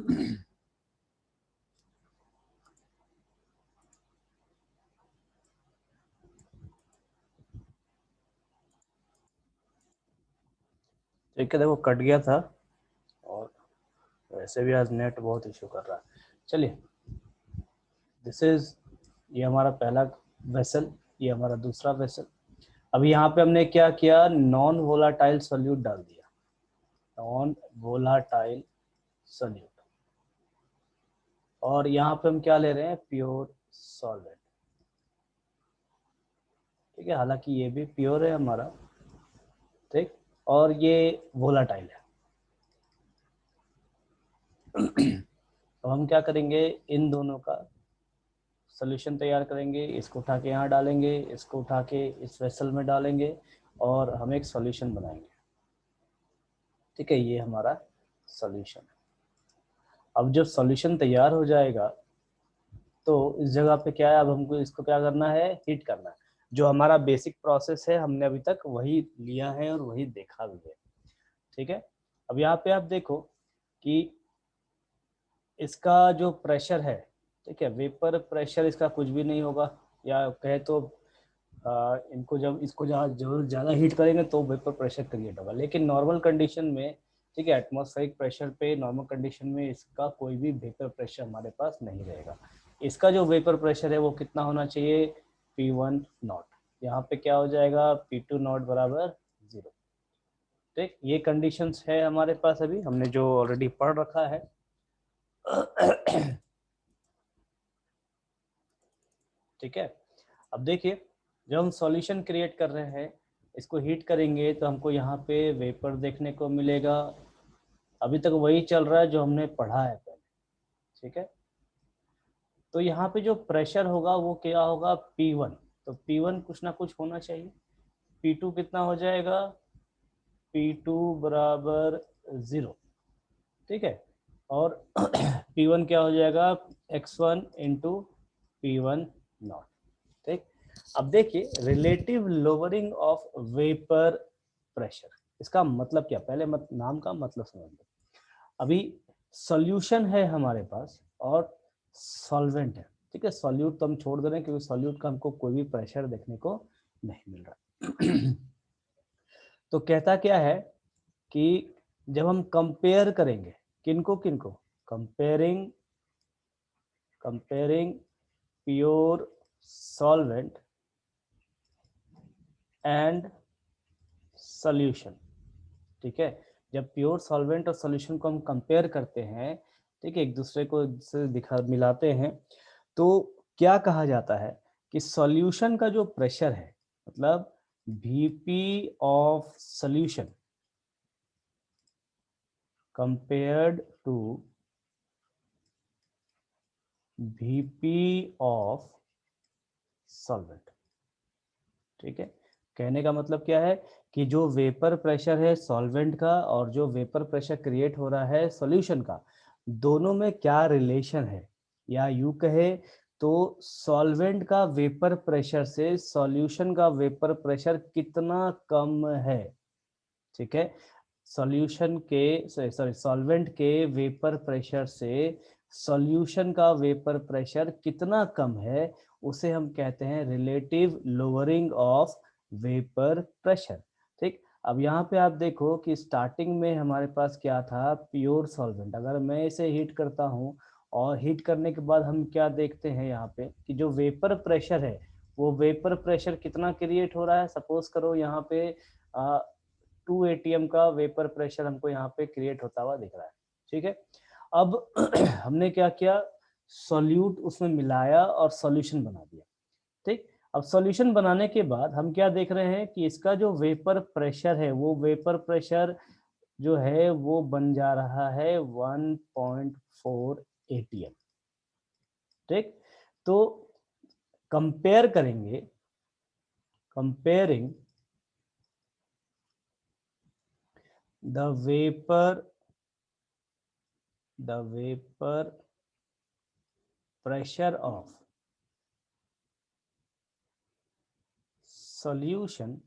ठीक है, देखो कट गया था और वैसे भी आज नेट बहुत इशू कर रहा है। चलिए, दिस इज, ये हमारा पहला वेसल, ये हमारा दूसरा वेसल। अभी यहाँ पे हमने क्या किया, नॉन वोलाटाइल सोल्यूट डाल दिया, नॉन वोलाटाइल सोल्यूट। और यहाँ पे हम क्या ले रहे हैं, प्योर सॉल्वेंट। ठीक है, हालांकि ये भी प्योर है हमारा, ठीक, और ये वोलाटाइल है। तो हम क्या करेंगे, इन दोनों का सोल्यूशन तैयार करेंगे। इसको उठा के यहाँ डालेंगे, इसको उठा के इस वेसल में डालेंगे और हम एक सॉल्यूशन बनाएंगे। ठीक है, ये हमारा सॉल्यूशन है। अब जब सॉल्यूशन तैयार हो जाएगा तो इस जगह पे क्या है, अब हमको इसको क्या करना है, हीट करना है। जो हमारा बेसिक प्रोसेस है हमने अभी तक वही लिया है और वही देखा भी है। ठीक है, अब यहाँ पे आप देखो कि इसका जो प्रेशर है, ठीक है, वेपर प्रेशर इसका कुछ भी नहीं होगा, या कहे तो इनको जब इसको जरूर ज़्यादा हीट करेंगे तो वेपर प्रेशर क्रिएट होगा। लेकिन नॉर्मल कंडीशन में, ठीक है, एटमॉस्फेरिक प्रेशर पे नॉर्मल कंडीशन में इसका कोई भी वेपर प्रेशर हमारे पास नहीं रहेगा। इसका जो वेपर प्रेशर है वो कितना होना चाहिए, P1 नॉट। यहाँ पे क्या हो जाएगा, P2 नॉट बराबर 0। ठीक, ये कंडीशंस है हमारे पास, अभी हमने जो ऑलरेडी पढ़ रखा है। ठीक है, अब देखिए, जब हम सॉल्यूशन क्रिएट कर रहे हैं, इसको हीट करेंगे तो हमको यहाँ पे वेपर देखने को मिलेगा। अभी तक वही चल रहा है जो हमने पढ़ा है पहले। ठीक है, तो यहाँ पे जो प्रेशर होगा वो क्या होगा, P1। तो P1 कुछ ना कुछ होना चाहिए। P2 कितना हो जाएगा, P2 बराबर 0। ठीक है, और P1 क्या हो जाएगा, x1 इंटू P1 नॉट। ठीक, अब देखिए, relative lowering of vapour pressure, इसका मतलब क्या, पहले नाम का मतलब समझ लो। अभी सॉल्यूशन है हमारे पास और सॉल्वेंट है। ठीक है, सॉल्यूट तो हम छोड़ दे रहे हैं क्योंकि सॉल्यूट का हमको कोई भी प्रेशर देखने को नहीं मिल रहा। तो कहता क्या है कि जब हम कंपेयर करेंगे, किनको किनको, comparing comparing pure solvent and solution. ठीक है, जब प्योर सॉल्वेंट और सॉल्यूशन को हम कंपेयर करते हैं, ठीक है, एक दूसरे को से दिखा मिलाते हैं, तो क्या कहा जाता है कि सॉल्यूशन का जो प्रेशर है, मतलब Vp of solution compared to Vp of solvent. ठीक है, कहने का मतलब क्या है कि जो वेपर प्रेशर है सॉल्वेंट का और जो वेपर प्रेशर क्रिएट हो रहा है सॉल्यूशन का, दोनों में क्या रिलेशन है, या यूं कहे तो सॉल्वेंट का वेपर प्रेशर से सॉल्यूशन का वेपर प्रेशर कितना कम है। ठीक है, सॉल्यूशन के सॉरी सॉल्वेंट के वेपर प्रेशर से सॉल्यूशन का वेपर प्रेशर कितना कम है, उसे हम कहते हैं relative lowering of vapour pressure. ठीक, अब यहाँ पे आप देखो कि स्टार्टिंग में हमारे पास क्या था, प्योर सॉल्वेंट। अगर मैं इसे हीट करता हूँ और हीट करने के बाद हम क्या देखते हैं यहाँ पे कि जो वेपर प्रेशर है वो वेपर प्रेशर कितना क्रिएट हो रहा है। सपोज करो यहाँ पे 2 atm का वेपर प्रेशर हमको यहाँ पे क्रिएट होता हुआ दिख रहा है। ठीक है, अब हमने क्या किया, सॉल्यूट उसमें मिलाया और सॉल्यूशन बना दिया। ठीक, अब सॉल्यूशन बनाने के बाद हम क्या देख रहे हैं कि इसका जो वेपर प्रेशर है वो वेपर प्रेशर जो है वो बन जा रहा है 1.4 atm। ठीक, तो कंपेयर करेंगे, comparing the vapor pressure of solution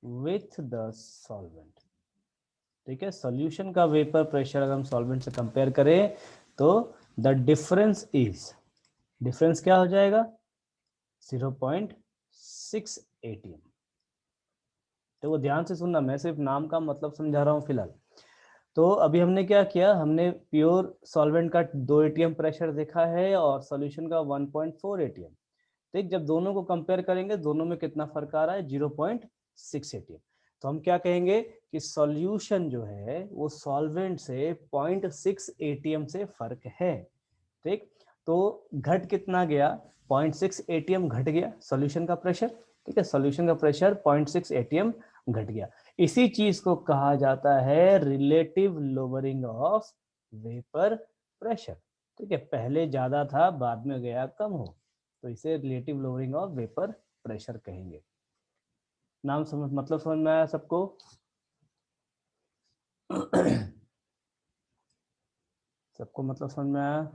with the solvent। ठीक है, सॉल्यूशन का वेपर प्रेशर अगर हम सॉल्वेंट से कंपेयर करें तो द डिफरेंस क्या हो जाएगा 0.6 atm। तो वो ध्यान से सुनना, मैं सिर्फ नाम का मतलब समझा रहा हूँ फिलहाल। तो अभी हमने क्या किया, हमने प्योर सॉल्वेंट का 2 atm प्रेशर देखा है और सॉल्यूशन का 1.4 atm। ठीक, जब दोनों को कंपेयर करेंगे दोनों में कितना फर्क आ रहा है 0.6 atm। तो हम क्या कहेंगे कि सॉल्यूशन जो है वो सॉल्वेंट से 0.6 atm से फर्क है। ठीक, तो घट कितना गया 0.6 atm घट गया सॉल्यूशन का प्रेशर। ठीक है, सॉल्यूशन का प्रेशर 0.6 atm घट गया। इसी चीज को कहा जाता है relative lowering of vapour pressure. ठीक है, पहले ज्यादा था बाद में गया कम हो, तो इसे relative lowering of vapour pressure कहेंगे। नाम समझ मतलब समझ में आया सबको? सबको मतलब समझ में आया?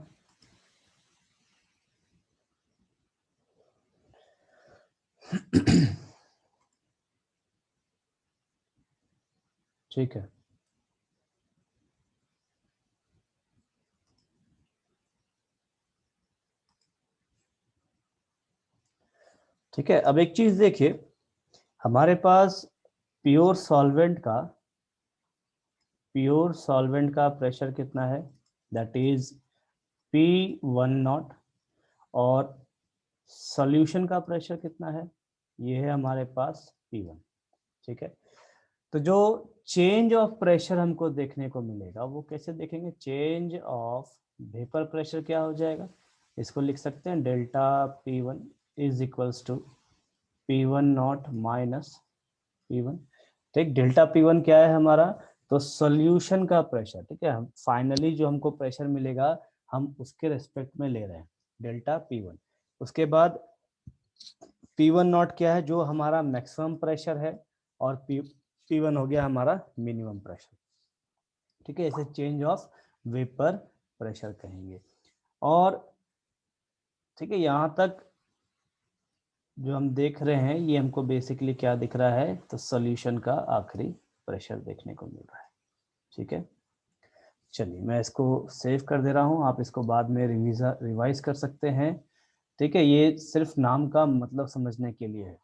ठीक है, ठीक है। अब एक चीज देखिए, हमारे पास प्योर सॉल्वेंट का प्रेशर कितना है, दैट इज P10। और सॉल्यूशन का प्रेशर कितना है, ये है हमारे पास P1। ठीक है, तो जो चेंज ऑफ प्रेशर हमको देखने को मिलेगा वो कैसे देखेंगे, चेंज ऑफ वेपर प्रेशर क्या हो जाएगा, इसको लिख सकते हैं delta P1 is equals to P1 minus P1। ठीक, डेल्टा P1 क्या है हमारा, तो सॉल्यूशन का प्रेशर। ठीक है, हम फाइनली जो हमको प्रेशर मिलेगा हम उसके रेस्पेक्ट में ले रहे हैं डेल्टा P1। उसके बाद P1 क्या है, जो हमारा मैक्सिमम प्रेशर है, और P1 हो गया हमारा मिनिमम प्रेशर। ठीक है, इसे चेंज ऑफ वेपर प्रेशर कहेंगे। और ठीक है, यहाँ तक जो हम देख रहे हैं ये हमको बेसिकली क्या दिख रहा है, तो सॉल्यूशन का आखिरी प्रेशर देखने को मिल रहा है। ठीक है, चलिए मैं इसको सेव कर दे रहा हूँ, आप इसको बाद में रिवाइज कर सकते हैं। ठीक है, ये सिर्फ नाम का मतलब समझने के लिए है।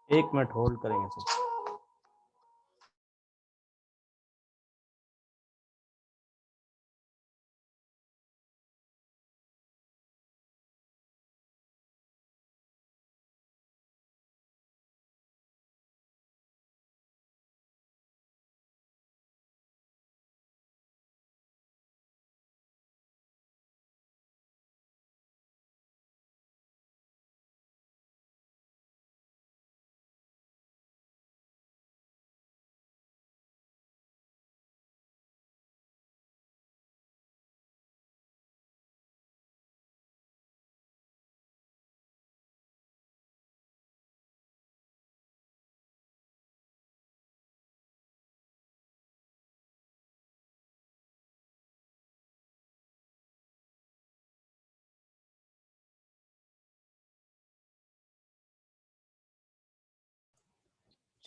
एक मिनट होल्ड करेंगे सर।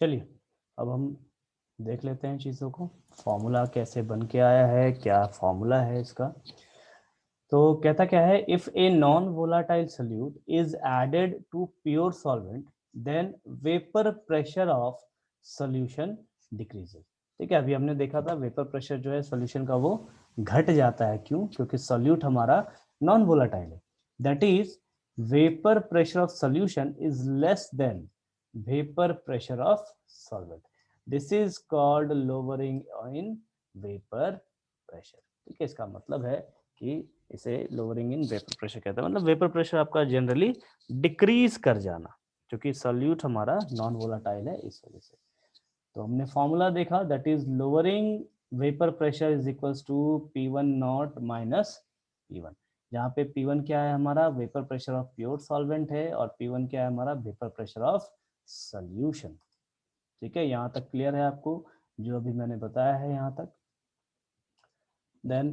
चलिए अब हम देख लेते हैं चीज़ों को, फॉर्मूला कैसे बन के आया है, क्या फॉर्मूला है इसका। तो कहता क्या है, if a non volatile solute is added to pure solvent then vapour pressure of solution decreases. ठीक है, अभी हमने देखा था वेपर प्रेशर जो है सॉल्यूशन का वो घट जाता है, क्यों, क्योंकि सॉल्यूट हमारा नॉन वोलाटाइल है। That is vapour pressure of solution is less than vapour pressure of solvent. This is called lowering in vapour pressure. ठीक है, इसका मतलब है कि इसे लोअरिंग इन वेपर प्रेशर कहते हैं, मतलब वेपर प्रेशर आपका जनरली डिक्रीज कर जाना, क्योंकि सॉल्यूट हमारा नॉन वोलाटाइल है इस वजह से। तो हमने फॉर्मूला देखा, that is lowering vapour pressure is equals to P10 minus P1। जहाँ पे P1 क्या है हमारा vapour pressure of pure solvent है, और P1 क्या है हमारा वेपर प्रेशर ऑफ सॉल्यूशन। ठीक है, यहाँ तक क्लियर है आपको जो अभी मैंने बताया है यहाँ तक? Then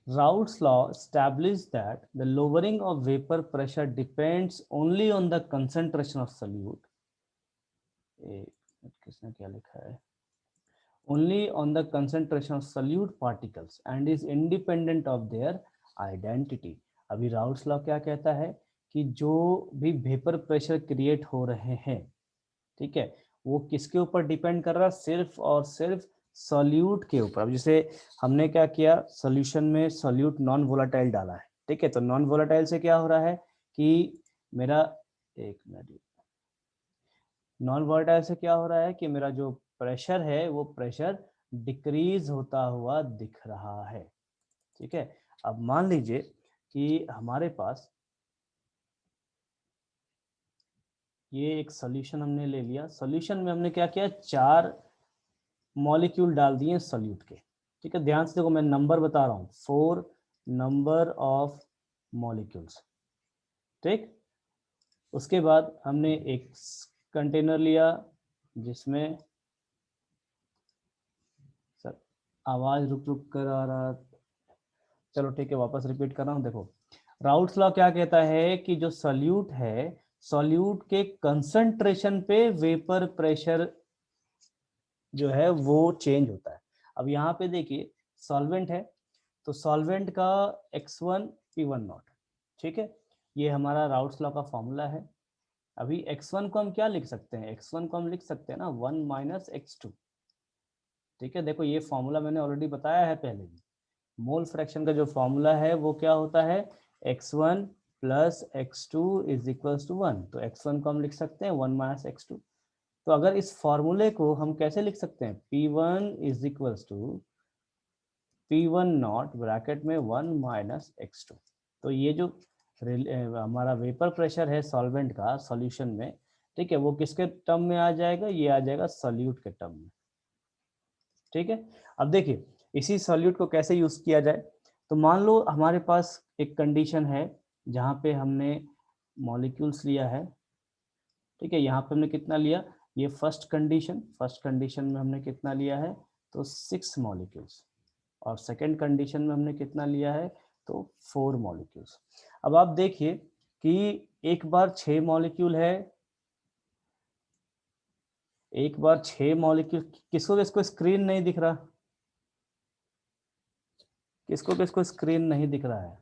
Raoult's law established that the lowering of vapor pressure depends only on the concentration of solute. किसने क्या लिखा है? Only on the concentration of solute particles and is independent of their identity. अभी राउट्स लॉ क्या कहता है कि जो भी वेपर प्रेशर क्रिएट हो रहे हैं, ठीक है, वो किसके ऊपर डिपेंड कर रहा है? सिर्फ और सिर्फ सॉल्यूट के ऊपर। अब जैसे हमने क्या किया, सॉल्यूशन में सॉल्यूट नॉन वोलेटाइल डाला है, ठीक है, तो नॉन वोलेटाइल से क्या हो रहा है कि मेरा, एक मिनट, नॉन वोलेटाइल से क्या हो रहा है कि मेरा जो प्रेशर है वो प्रेशर डिक्रीज होता हुआ दिख रहा है, ठीक है। अब मान लीजिए कि हमारे पास ये एक सॉल्यूशन हमने ले लिया, सॉल्यूशन में हमने क्या किया, 4 मॉलिक्यूल डाल दिए सॉल्यूट के, ठीक है। ध्यान से देखो, मैं नंबर बता रहा हूँ, 4 नंबर ऑफ मॉलिक्यूल्स, ठीक। उसके बाद हमने एक कंटेनर लिया जिसमें, सर आवाज रुक रुक कर आ रहा, चलो ठीक है, वापस रिपीट कर रहा हूँ। देखो, राउट्स लॉ क्या कहता है कि जो सॉल्यूट है, सॉल्यूट के कंसंट्रेशन पे वेपर प्रेशर जो है वो चेंज होता है। अब यहाँ पे देखिए, सॉल्वेंट है, तो सॉल्वेंट का x1 p1 नॉट, ठीक है, ये हमारा राउट्स लॉ का फॉर्मूला है। अभी x1 को हम क्या लिख सकते हैं, x1 को हम लिख सकते हैं ना 1 माइनस x2, ठीक है। देखो, ये फॉर्मूला मैंने ऑलरेडी बताया है पहले भी, मोल फ्रैक्शन का जो फॉर्मूला है वो क्या होता है, x1 plus x2 is equals to 1, तो x1 को हम लिख सकते हैं 1 माइनस x2। तो अगर इस फॉर्मूले को हम कैसे लिख सकते हैं, p1 is equals to p1 not bracket में 1 माइनस x2। तो ये जो हमारा वेपर प्रेशर है सॉल्वेंट का सॉल्यूशन में, ठीक है, वो किसके टर्म में आ जाएगा, ये आ जाएगा सॉल्यूट के टर्म में, ठीक है। अब देखिए, इसी सॉल्यूट को कैसे यूज किया जाए, तो मान लो हमारे पास एक कंडीशन है जहाँ पे हमने मॉलिक्यूल्स लिया है, ठीक है, यहाँ पे हमने कितना लिया, ये फर्स्ट कंडीशन में हमने कितना लिया है, तो 6 मॉलिक्यूल्स, और सेकेंड कंडीशन में हमने कितना लिया है, तो 4 मॉलिक्यूल्स। अब आप देखिए कि एक बार 6 मॉलिक्यूल है, एक बार 6 मॉलिक्यूल, किसको किसको स्क्रीन नहीं दिख रहा, किसको किसको स्क्रीन नहीं दिख रहा है,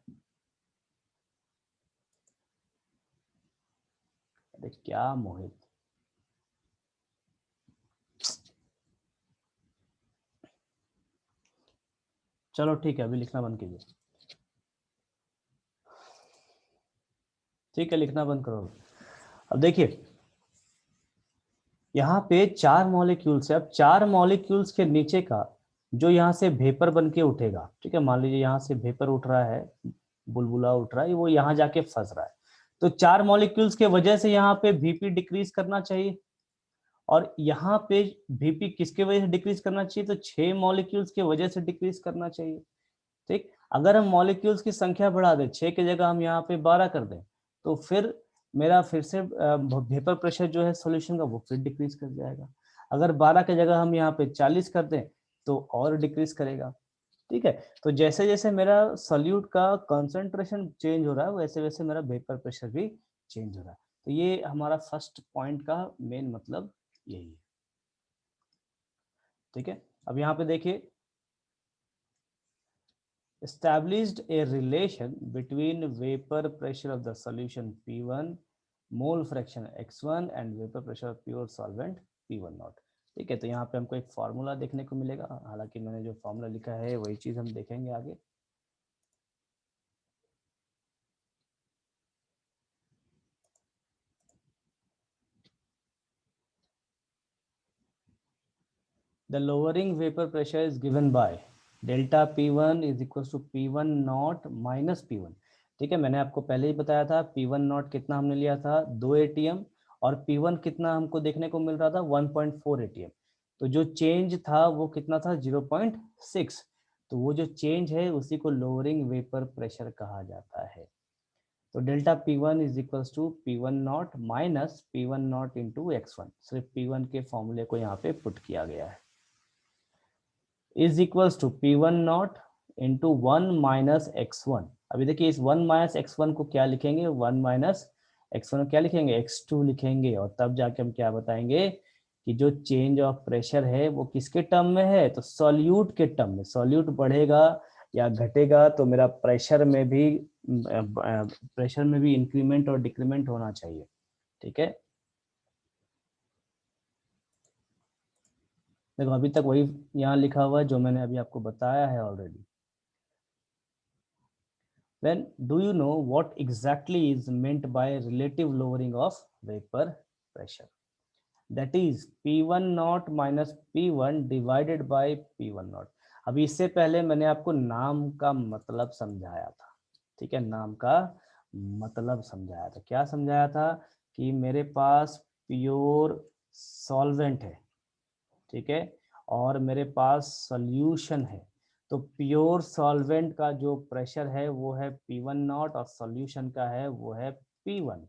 अरे क्या मोहित, चलो ठीक है, अभी लिखना बंद कीजिए, ठीक है, लिखना बंद करो। अब देखिए, यहाँ पे 4 मॉलिक्यूल्स है, अब 4 मॉलिक्यूल्स के नीचे का जो यहाँ से वेपर बन के उठेगा, ठीक है, मान लीजिए यहाँ से वेपर उठ रहा है, बुलबुला उठ रहा है, वो यहाँ जाके फंस रहा है, तो 4 मॉलिक्यूल्स के वजह से यहाँ पे वीपी डिक्रीज करना चाहिए, और यहाँ पे वीपी किसके वजह से डिक्रीज करना चाहिए, तो 6 मॉलिक्यूल्स के वजह से डिक्रीज करना चाहिए, ठीक। अगर हम मॉलिक्यूल्स की संख्या बढ़ा दें, 6 की जगह हम यहाँ पे 12 कर दें, तो फिर मेरा फिर से वेपर प्रेशर जो है सॉल्यूशन का वो फिर डिक्रीज कर जाएगा। अगर 12 की जगह हम यहाँ पे 40 कर दें तो और डिक्रीज करेगा, ठीक है। तो जैसे जैसे मेरा सॉल्यूट का कंसंट्रेशन चेंज हो रहा है वैसे वैसे मेरा वेपर प्रेशर भी चेंज हो रहा है। तो ये हमारा फर्स्ट पॉइंट का मेन मतलब यही है, ठीक है। अब यहाँ पे देखिए, established a relation between vapor pressure of the solution P1, mole fraction x1 and vapor pressure of pure solvent P1 not, ठीक है। तो यहाँ पे हमको एक फार्मूला देखने को मिलेगा, हालांकि मैंने जो फार्मूला लिखा है वही चीज हम देखेंगे आगे। The lowering vapor pressure is given by delta P1 is equals to P1 not minus P1, ठीक है। मैंने आपको पहले ही बताया था P1 नॉट कितना हमने लिया था 2 ATM, और P1 कितना हमको देखने को मिल रहा था 1.4 ATM, तो जो चेंज था वो कितना था 0.6, तो वो जो चेंज है उसी को लोअरिंग वेपर प्रेशर कहा जाता है। तो delta P1 is equals to P1 not minus P1 not into x1, सिर्फ P1 के फॉर्मूले को यहाँ पे पुट किया गया है, is equals to P1 not into 1 - अभी देखिए इस 1 - को क्या लिखेंगे, 1 - क्या लिखेंगे, x2 लिखेंगे, और तब जाके हम क्या बताएंगे कि जो चेंज ऑफ प्रेशर है वो किसके टर्म में है, तो सॉल्यूट के टर्म में। सॉल्यूट बढ़ेगा या घटेगा तो मेरा प्रेशर में भी इंक्रीमेंट और डिक्रीमेंट होना चाहिए। ठीक है, देखो अभी तक वही यहाँ लिखा हुआ है जो मैंने अभी आपको बताया है already. Then do you know what exactly is meant by relative lowering of vapor pressure? That is P1 naught minus P1 divided by P1 naught। अभी इससे पहले मैंने आपको नाम का मतलब समझाया था, ठीक है, नाम का मतलब समझाया था। क्या समझाया था कि मेरे पास प्योर सॉल्वेंट है, ठीक है, और मेरे पास सॉल्यूशन है। तो प्योर सॉल्वेंट का जो प्रेशर है वो है P1 नॉट और सॉल्यूशन का है वो है P1।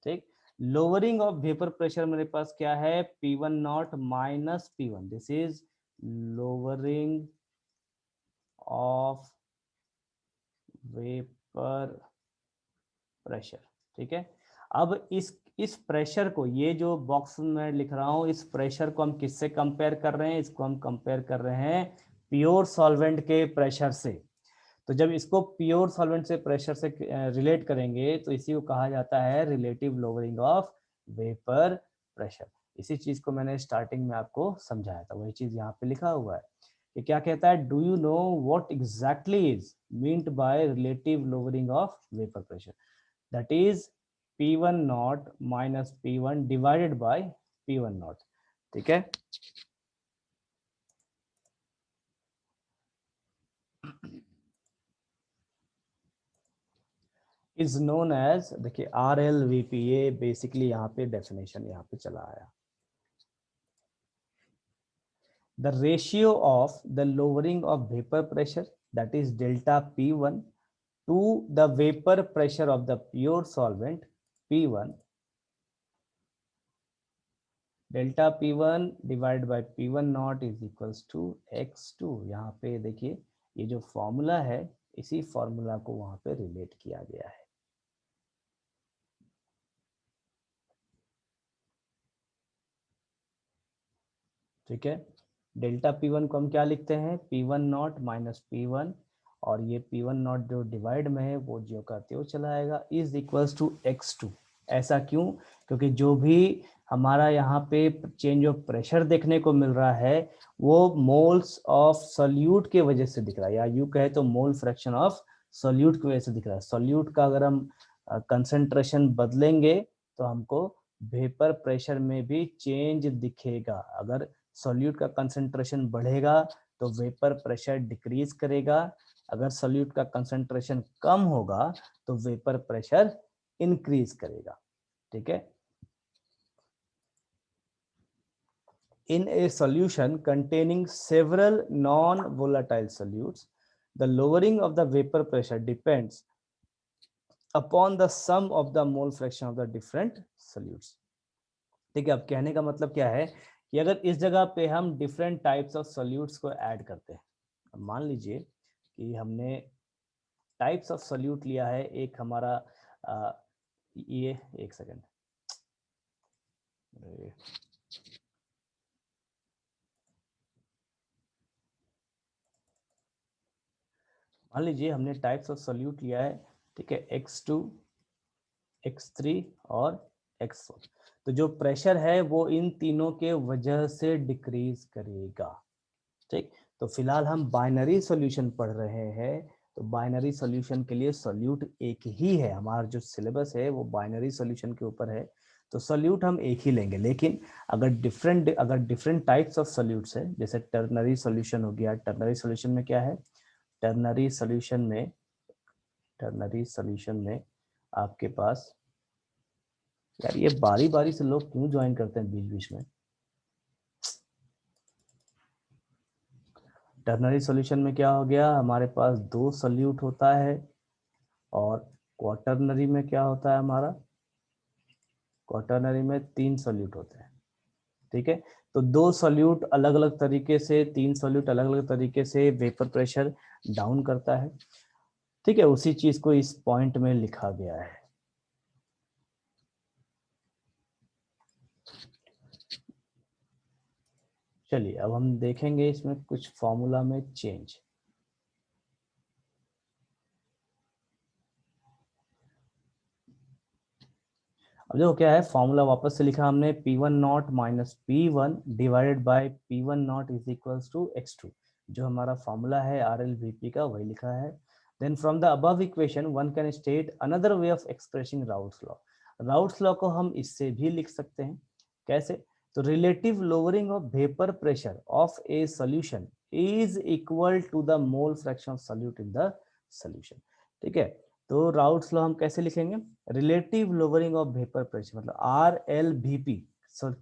ठीक, लोअरिंग ऑफ वेपर प्रेशर मेरे पास क्या है, P1 not minus P1। This is lowering of vapour pressure. ठीक है, अब इस प्रेशर को, ये जो बॉक्स में लिख रहा हूं, इस प्रेशर को हम किससे कंपेयर कर रहे हैं, इसको हम कंपेयर कर रहे हैं प्योर सॉल्वेंट के प्रेशर से। तो जब इसको प्योर सॉल्वेंट से प्रेशर से रिलेट करेंगे तो इसी को कहा जाता है relative lowering of vapour pressure. इसी चीज को मैंने स्टार्टिंग में आपको समझाया था, वही चीज यहाँ पे लिखा हुआ है कि क्या कहता है, do you know what exactly is meant by relative lowering of vapour pressure, that is P1 naught minus P1 divided by P1 naught। ठीक है, इज नोन एज, देखिए RLVPA बेसिकली यहाँ पे डेफिनेशन यहाँ पे चला आया। The ratio of the lowering of vapour pressure that is delta P1 to the vapor pressure of the pure solvent P1, delta P1 divide by P1 not is equals to x2। यहाँ पे देखिए ये जो formula है, इसी formula को वहां पे रिलेट किया गया है। ठीक है, डेल्टा P1 को हम क्या लिखते हैं, P1 नॉट माइनस P1, और ये P1 नॉट जो डिवाइड में है वो ज्यो का त्यों चलाएगा, इज इक्वल्स टू x2। ऐसा क्यों, क्योंकि जो भी हमारा यहाँ पे चेंज ऑफ प्रेशर देखने को मिल रहा है वो मोल्स ऑफ सोल्यूट के वजह से दिख रहा है, या यूं कहे तो मोल फ्रैक्शन ऑफ सोल्यूट की वजह से दिख रहा है। सोल्यूट का अगर हम कंसंट्रेशन बदलेंगे तो हमको वेपर प्रेशर में भी चेंज दिखेगा। अगर सॉल्यूट का कंसंट्रेशन बढ़ेगा तो वेपर प्रेशर डिक्रीज करेगा, अगर सॉल्यूट का कंसंट्रेशन कम होगा तो वेपर प्रेशर इंक्रीज करेगा। ठीक है, in a solution containing several non-volatile solutes, the lowering of the vapor pressure depends upon the sum of the mole fraction of the different solutes। ठीक है, अब कहने का मतलब क्या है कि अगर इस जगह पे हम डिफरेंट टाइप्स ऑफ सोल्यूट्स को ऐड करते हैं, मान लीजिए कि हमने टाइप्स ऑफ सोल्यूट लिया है, एक हमारा ये एक सेकेंड, मान लीजिए हमने टाइप्स ऑफ सोल्यूट लिया है, ठीक है, x2, x3 और x4। तो जो प्रेशर है वो इन तीनों के वजह से डिक्रीज करेगा। ठीक, तो फिलहाल हम बाइनरी सॉल्यूशन पढ़ रहे हैं, तो बाइनरी सॉल्यूशन के लिए सॉल्यूट एक ही है, हमारा जो सिलेबस है वो बाइनरी सॉल्यूशन के ऊपर है, तो सॉल्यूट हम एक ही लेंगे। लेकिन अगर डिफरेंट टाइप्स ऑफ सॉल्यूट्स है, जैसे टर्नरी सॉल्यूशन हो गया, टर्नरी सॉल्यूशन में क्या है, टर्नरी सॉल्यूशन में आपके पास, यार ये बारी बारी से लोग क्यों ज्वाइन करते हैं बीच बीच में। टर्नरी सॉल्यूशन में क्या हो गया, हमारे पास 2 सॉल्यूट होता है, और क्वाटरनरी में क्या होता है हमारा, क्वाटरनरी में 3 सॉल्यूट होते हैं। ठीक है। तो 2 सॉल्यूट अलग अलग तरीके से, 3 सॉल्यूट अलग अलग तरीके से वेपर प्रेशर डाउन करता है। ठीक है, उसी चीज को इस पॉइंट में लिखा गया है। चलिए अब हम देखेंगे इसमें कुछ फॉर्मूला में चेंज। अब देखो क्या है, फॉर्मूला वापस से लिखा हमने, P1 not minus P1 divided by P1 not is equals to X2। जो हमारा फॉर्मूला है RLVP का वही लिखा है। Then from the above equation one can state another way of expressing Raoult's law. Raoult's law को हम इससे भी लिख सकते हैं। कैसे? तो relative lowering of vapour pressure of a solution is equal to the mole fraction of solute in the solution. ठीक है, तो राउट्स लॉ हम कैसे लिखेंगे? Relative lowering of vapour pressure मतलब RLVP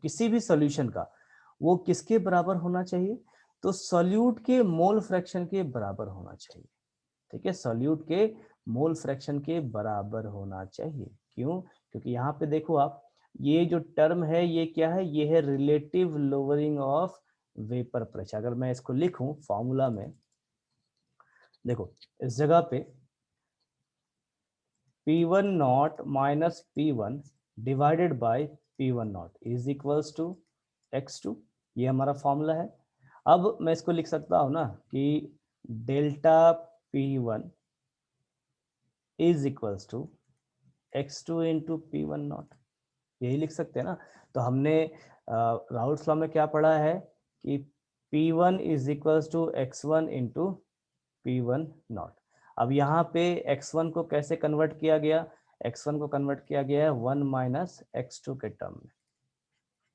किसी भी सॉल्यूशन का वो किसके बराबर होना चाहिए? तो सॉल्यूट के मोल फ्रैक्शन के बराबर होना चाहिए। ठीक है, सॉल्यूट के मोल फ्रैक्शन के बराबर होना चाहिए। क्यों? क्योंकि यहाँ पे देखो आप, ये जो टर्म है ये क्या है? ये है relative lowering of vapour pressure. अगर मैं इसको लिखूं फॉर्मूला में, देखो इस जगह पे P1 not minus P1 divided by P1 not is equals to X2। ये हमारा फॉर्मूला है। अब मैं इसको लिख सकता हूं ना कि delta P1 is equals to X2 into P1 not, यही लिख सकते हैं ना। तो हमने राउट्स लॉ में क्या पढ़ा है कि P1 is equals to X1 into P1 not. अब यहाँ पे x1 को कैसे कन्वर्ट किया गया? x1 को कन्वर्ट किया गया है 1 माइनस x2 के टर्म में।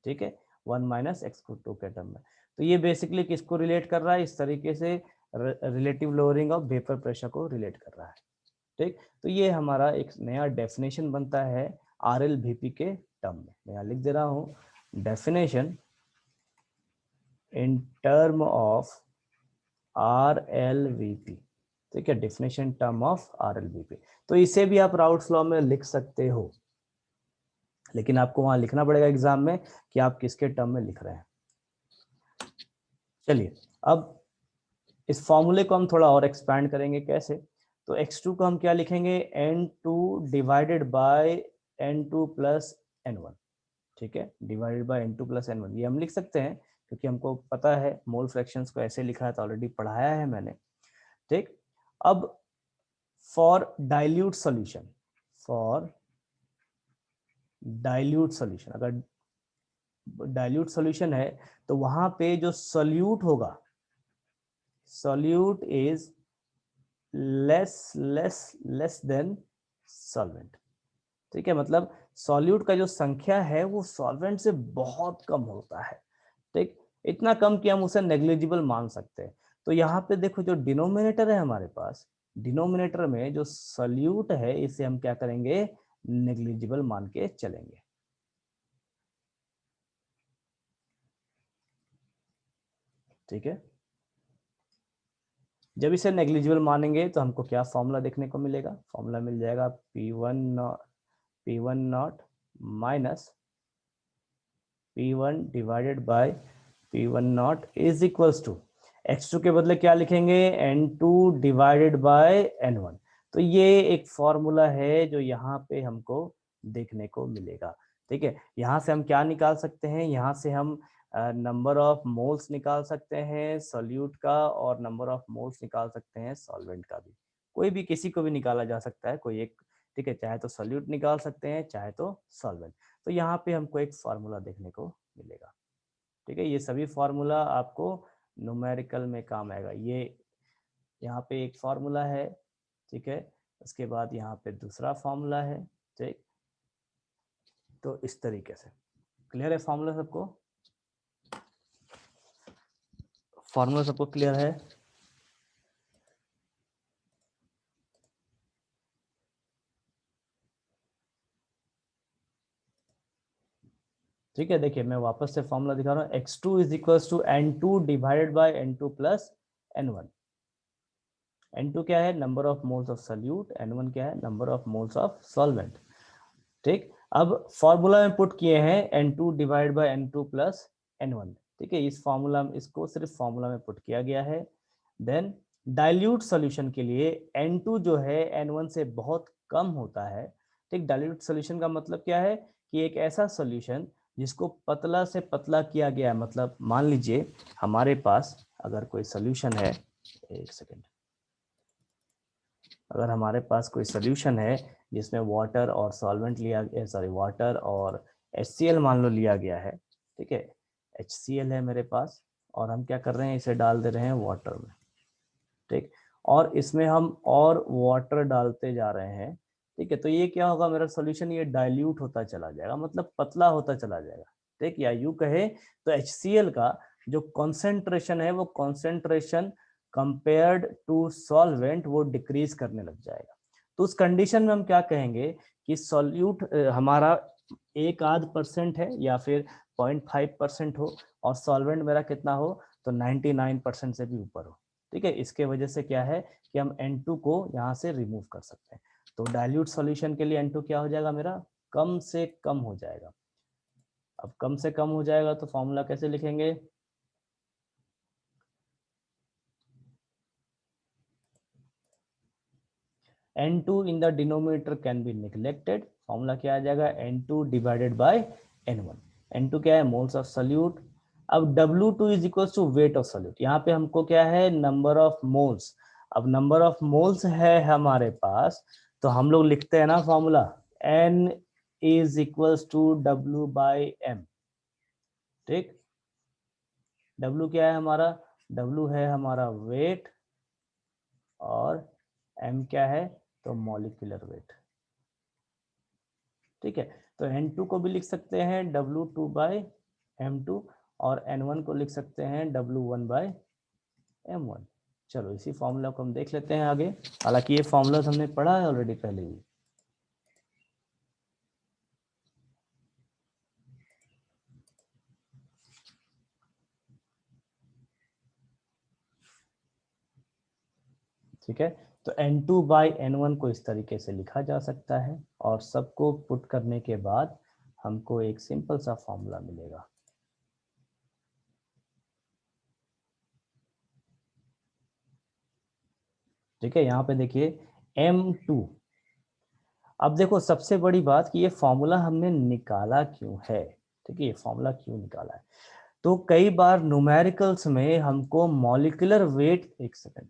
ठीक है, 1 माइनस x2 के टर्म में। तो ये बेसिकली किसको रिलेट कर रहा है? इस तरीके से relative lowering of vapour pressure को रिलेट कर रहा है। ठीक, तो ये हमारा एक नया डेफिनेशन बनता है RLVP के टर्म में। मैं यहाँ लिख दे रहा हूँ, definition in term of RLVP। ठीक है, डेफिनेशन टर्म ऑफ RLVP। तो इसे भी आप राउट्स लॉ में लिख सकते हो, लेकिन आपको वहां लिखना पड़ेगा एग्जाम में कि आप किसके टर्म में लिख रहे हैं। चलिए अब इस फॉर्मूले को हम थोड़ा और एक्सपैंड करेंगे। कैसे? तो x2 को हम क्या लिखेंगे? N2 divided by N2 plus N1। ठीक है, divided by N2 plus N1 ये हम लिख सकते हैं क्योंकि हमको पता है मोल फ्रैक्शंस को ऐसे लिखा है, तो ऑलरेडी पढ़ाया है मैंने। ठीक, अब for dilute solution, for dilute solution, अगर डाइल्यूट सॉल्यूशन है तो वहां पे जो सॉल्यूट होगा, solute is less than solvent. ठीक है, मतलब सॉल्यूट का जो संख्या है वो सॉल्वेंट से बहुत कम होता है। ठीक, इतना कम कि हम उसे नेग्लिजिबल मान सकते हैं। तो यहाँ पे देखो जो डिनोमिनेटर है हमारे पास, डिनोमिनेटर में जो सॉल्यूट है इसे हम क्या करेंगे? नेग्लिजिबल मान के चलेंगे। ठीक है, जब इसे नेग्लिजिबल मानेंगे तो हमको क्या फॉर्मूला देखने को मिलेगा? फॉर्मूला मिल जाएगा P1 not minus P1 divided by P1 not is equals to x2 के बदले क्या लिखेंगे? N2 divided bye N1। तो ये एक फॉर्मूला है जो यहाँ पे हमको देखने को मिलेगा। ठीक है, यहाँ से हम क्या निकाल सकते हैं? यहाँ से हम नंबर ऑफ मोल्स निकाल सकते हैं सॉल्यूट का, और नंबर ऑफ मोल्स निकाल सकते हैं सॉल्वेंट का भी। कोई भी, किसी को भी निकाला जा सकता है, कोई एक। ठीक है, चाहे तो सॉल्यूट निकाल सकते हैं, चाहे तो सॉल्वेंट। तो यहाँ पे हमको एक फार्मूला देखने को मिलेगा। ठीक है, ये सभी फार्मूला आपको न्यूमेरिकल में काम आएगा। ये यहाँ पे एक फार्मूला है, ठीक है, उसके बाद यहाँ पे दूसरा फार्मूला है। ठीक, तो इस तरीके से क्लियर है फार्मूला सबको? फार्मूला सबको क्लियर है? ठीक है, देखिए मैं वापस से फॉर्मूला दिखा रहा हूँ। x2 is equals to N2 divided by N2 plus N1। N2 क्या है? Number of moles of solute. N1 क्या है? Number of moles of solvent. ठीक, अब फॉर्मूला में पुट किए हैं N2 divide by N2 plus N1, ठीक है। इस फॉर्मूला में इसको सिर्फ फॉर्मूला में पुट किया गया है। देन डाइल्यूट सॉल्यूशन के लिए N2 जो है N1 से बहुत कम होता है, ठीक। डाइल्यूट सॉल्यूशन का मतलब क्या है कि एक ऐसा सॉल्यूशन जिसको पतला से पतला किया गया है। मतलब मान लीजिए हमारे पास अगर कोई सॉल्यूशन है, एक सेकेंड, अगर हमारे पास कोई सॉल्यूशन है जिसमें वाटर और सॉल्वेंट लिया, सॉरी वाटर और HCl मान लो लिया गया है, ठीक है। HCl है मेरे पास और हम क्या कर रहे हैं, इसे डाल दे रहे हैं वाटर में, ठीक। और इसमें हम और वाटर डालते जा रहे हैं, ठीक है। तो ये क्या होगा, मेरा सॉल्यूशन ये डाइल्यूट होता चला जाएगा, मतलब पतला होता चला जाएगा, ठीक। या यूं कहे तो HCl का जो कॉन्सेंट्रेशन है वो कॉन्सेंट्रेशन कंपेयर्ड टू सॉल्वेंट वो डिक्रीज करने लग जाएगा। तो उस कंडीशन में हम क्या कहेंगे कि सॉल्यूट हमारा 1-8% है या फिर 0.5% हो और सॉल्वेंट मेरा कितना हो तो 99% से भी ऊपर हो, ठीक है। इसके वजह से क्या है कि हम N2 को यहाँ से रिमूव कर सकते हैं। तो डाइल्यूट सॉल्यूशन के लिए N2 क्या हो जाएगा मेरा, कम से कम हो जाएगा। अब कम से कम हो जाएगा तो फॉर्मूला कैसे लिखेंगे, N2 in the denominator can be neglected। Formula क्या आ जाएगा, N2 divided bye N1। N2 क्या है, मोल्स ऑफ सॉल्यूट। अब W2 is equal to weight of solute. यहाँ पे हमको क्या है, नंबर ऑफ मोल्स। अब नंबर ऑफ मोल्स है हमारे पास, तो हम लोग लिखते हैं ना formula, N is equal to W by M, ठीक। W क्या है हमारा, W है हमारा वेट और M क्या है तो मॉलिक्यूलर वेट, ठीक है। तो N2 को भी लिख सकते हैं W2 बाई M2 और N1 को लिख सकते हैं W1 बाई M1। चलो इसी फॉर्मूला को हम देख लेते हैं आगे, हालांकि ये फॉर्मूला हमने पढ़ा है ऑलरेडी पहले ही। ठीक है, तो N2 बाई N1 को इस तरीके से लिखा जा सकता है और सबको पुट करने के बाद हमको एक सिंपल सा फॉर्मूला मिलेगा। ठीक है, यहाँ पे देखिए M2। अब देखो सबसे बड़ी बात कि ये फॉर्मूला हमने निकाला क्यों है, ठीक है। ये फॉर्मूला क्यों निकाला है, तो कई बार न्यूमेरिकल्स में हमको मॉलिक्यूलर वेट, एक सेकंड,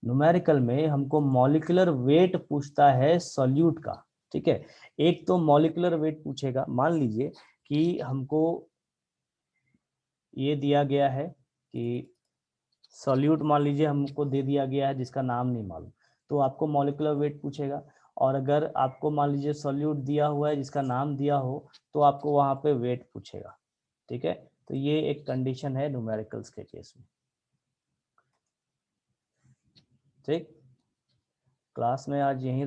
न्यूमेरिकल में हमको मॉलिक्यूलर वेट पूछता है सॉल्यूट का, ठीक है। एक तो मॉलिक्यूलर वेट पूछेगा, मान लीजिए कि हमको ये दिया गया है कि सॉल्यूट मान लीजिए हमको दे दिया गया है जिसका नाम नहीं मालूम, तो आपको मॉलिक्यूलर वेट पूछेगा। और अगर आपको मान लीजिए सॉल्यूट दिया हुआ है जिसका नाम दिया हो तो आपको वहां पे वेट पूछेगा, ठीक है। तो ये एक कंडीशन है न्यूमेरिकल्स के केस में, ठीक। क्लास में आज यहीं